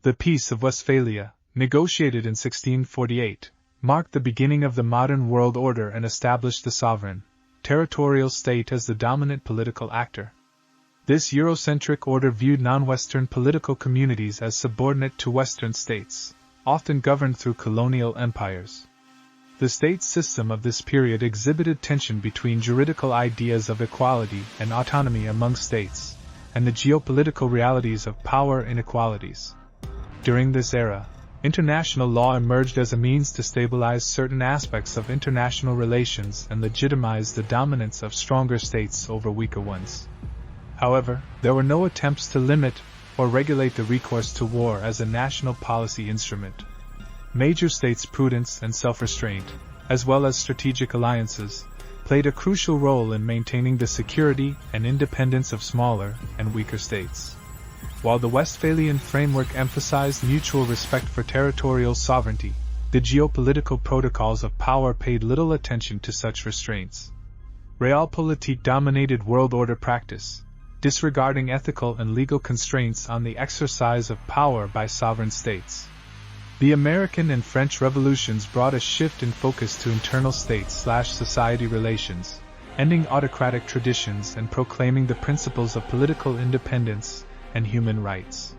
The Peace of Westphalia, negotiated in 1648, marked the beginning of the modern world order and established the sovereign, territorial state as the dominant political actor. This Eurocentric order viewed non-Western political communities as subordinate to Western states, often governed through colonial empires. The state system of this period exhibited tension between juridical ideas of equality and autonomy among states, and the geopolitical realities of power inequalities. During this era, international law emerged as a means to stabilize certain aspects of international relations and legitimize the dominance of stronger states over weaker ones. However, there were no attempts to limit or regulate the recourse to war as a national policy instrument. Major states' prudence and self-restraint, as well as strategic alliances, played a crucial role in maintaining the security and independence of smaller and weaker states. While the Westphalian framework emphasized mutual respect for territorial sovereignty, the geopolitical protocols of power paid little attention to such restraints. Realpolitik dominated world order practice, disregarding ethical and legal constraints on the exercise of power by sovereign states. The American and French revolutions brought a shift in focus to internal state-society relations, ending autocratic traditions and proclaiming the principles of political independence and human rights.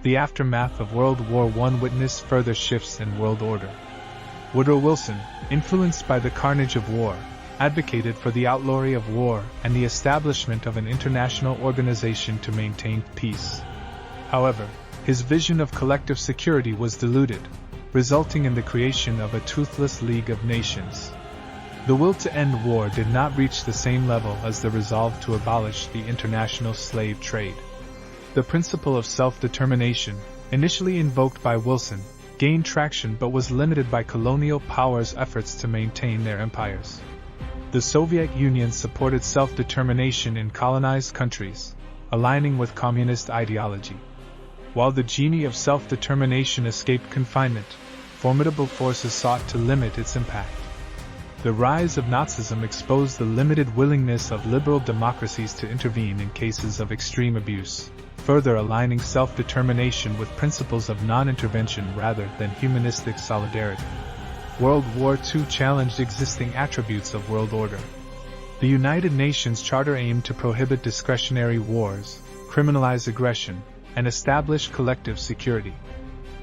The aftermath of World War I witnessed further shifts in world order. Woodrow Wilson, influenced by the carnage of war, advocated for the outlawry of war and the establishment of an international organization to maintain peace. However, his vision of collective security was diluted, resulting in the creation of a toothless League of Nations. The will to end war did not reach the same level as the resolve to abolish the international slave trade. The principle of self-determination, initially invoked by Wilson, gained traction but was limited by colonial powers' efforts to maintain their empires. The Soviet Union supported self-determination in colonized countries, aligning with communist ideology. While the genie of self-determination escaped confinement, formidable forces sought to limit its impact. The rise of Nazism exposed the limited willingness of liberal democracies to intervene in cases of extreme abuse, further aligning self-determination with principles of non-intervention rather than humanistic solidarity. World War II challenged existing attributes of world order. The United Nations Charter aimed to prohibit discretionary wars, criminalize aggression, and establish collective security.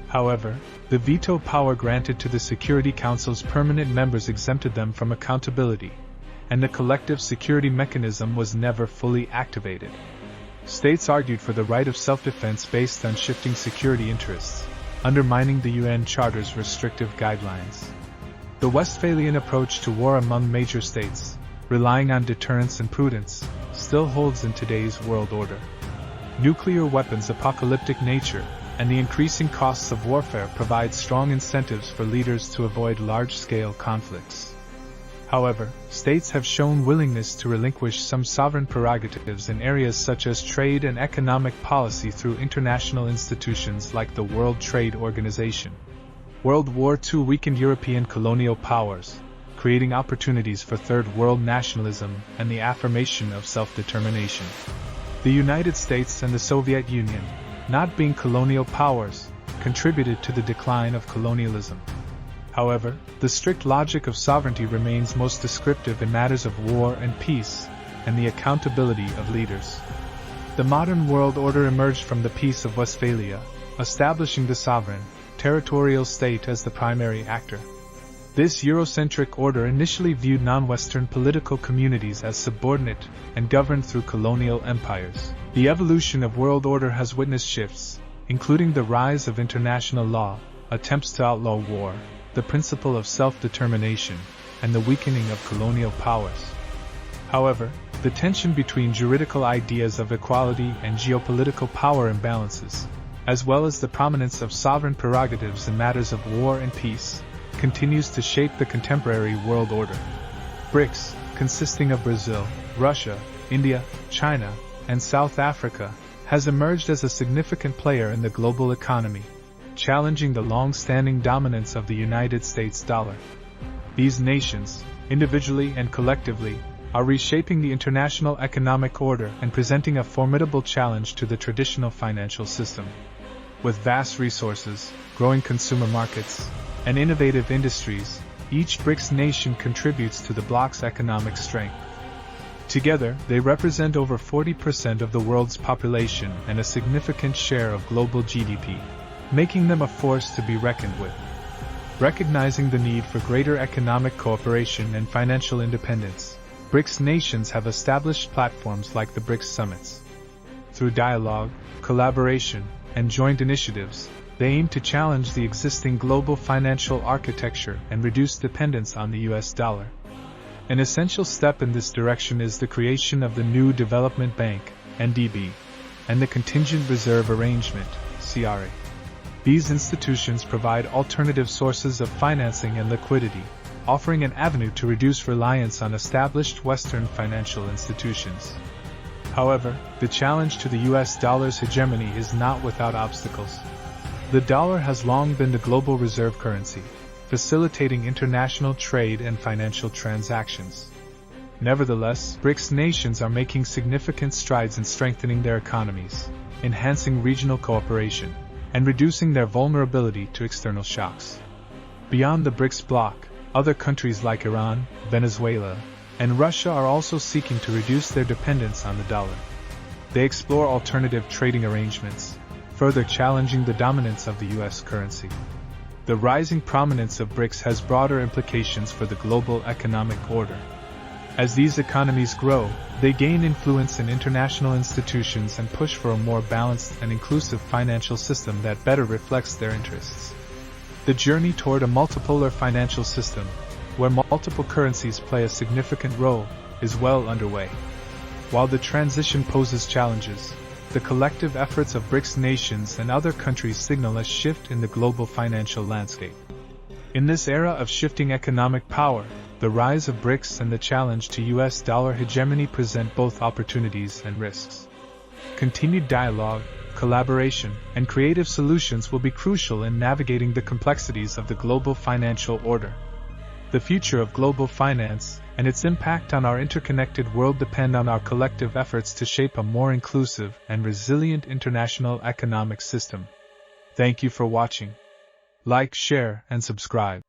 However, the veto power granted to the Security Council's permanent members exempted them from accountability, and the collective security mechanism was never fully activated. States argued for the right of self-defense based on shifting security interests, undermining the UN Charter's restrictive guidelines. The Westphalian approach to war among major states, relying on deterrence and prudence, still holds in today's world order. Nuclear weapons' apocalyptic nature and the increasing costs of warfare provide strong incentives for leaders to avoid large-scale conflicts. However, states have shown willingness to relinquish some sovereign prerogatives in areas such as trade and economic policy through international institutions like the World Trade Organization. World War II weakened European colonial powers, creating opportunities for Third World nationalism and the affirmation of self-determination. The United States and the Soviet Union, not being colonial powers, contributed to the decline of colonialism. However, the strict logic of sovereignty remains most descriptive in matters of war and peace, and the accountability of leaders. The modern world order emerged from the Peace of Westphalia, establishing the sovereign, territorial state as the primary actor. This Eurocentric order initially viewed non-Western political communities as subordinate and governed through colonial empires. The evolution of world order has witnessed shifts, including the rise of international law, attempts to outlaw war, the principle of self-determination, and the weakening of colonial powers. However, the tension between juridical ideas of equality and geopolitical power imbalances, as well as the prominence of sovereign prerogatives in matters of war and peace, continues to shape the contemporary world order. BRICS, consisting of Brazil, Russia, India, China, and South Africa, has emerged as a significant player in the global economy, challenging the long-standing dominance of the United States dollar. These nations, individually and collectively, are reshaping the international economic order and presenting a formidable challenge to the traditional financial system. With vast resources, growing consumer markets, and innovative industries, each BRICS nation contributes to the bloc's economic strength. Together, they represent over 40% of the world's population and a significant share of global GDP, making them a force to be reckoned with. Recognizing the need for greater economic cooperation and financial independence, BRICS nations have established platforms like the BRICS summits. Through dialogue, collaboration, and joint initiatives, they aim to challenge the existing global financial architecture and reduce dependence on the US dollar. An essential step in this direction is the creation of the new Development Bank, NDB, and the Contingent Reserve Arrangement, CRA. These institutions provide alternative sources of financing and liquidity, offering an avenue to reduce reliance on established Western financial institutions. However, the challenge to the US dollar's hegemony is not without obstacles. The dollar has long been the global reserve currency, facilitating international trade and financial transactions. Nevertheless, BRICS nations are making significant strides in strengthening their economies, enhancing regional cooperation, and reducing their vulnerability to external shocks. Beyond the BRICS bloc, other countries like Iran, Venezuela, and Russia are also seeking to reduce their dependence on the dollar. They explore alternative trading arrangements, further challenging the dominance of the US currency. The rising prominence of BRICS has broader implications for the global economic order. As these economies grow, they gain influence in international institutions and push for a more balanced and inclusive financial system that better reflects their interests. The journey toward a multipolar financial system, where multiple currencies play a significant role, is well underway. While the transition poses challenges, the collective efforts of BRICS nations and other countries signal a shift in the global financial landscape. In this era of shifting economic power, the rise of BRICS and the challenge to US dollar hegemony present both opportunities and risks. Continued dialogue, collaboration, and creative solutions will be crucial in navigating the complexities of the global financial order. The future of global finance and its impact on our interconnected world depend on our collective efforts to shape a more inclusive and resilient international economic system. Thank you for watching. Like, share, and subscribe.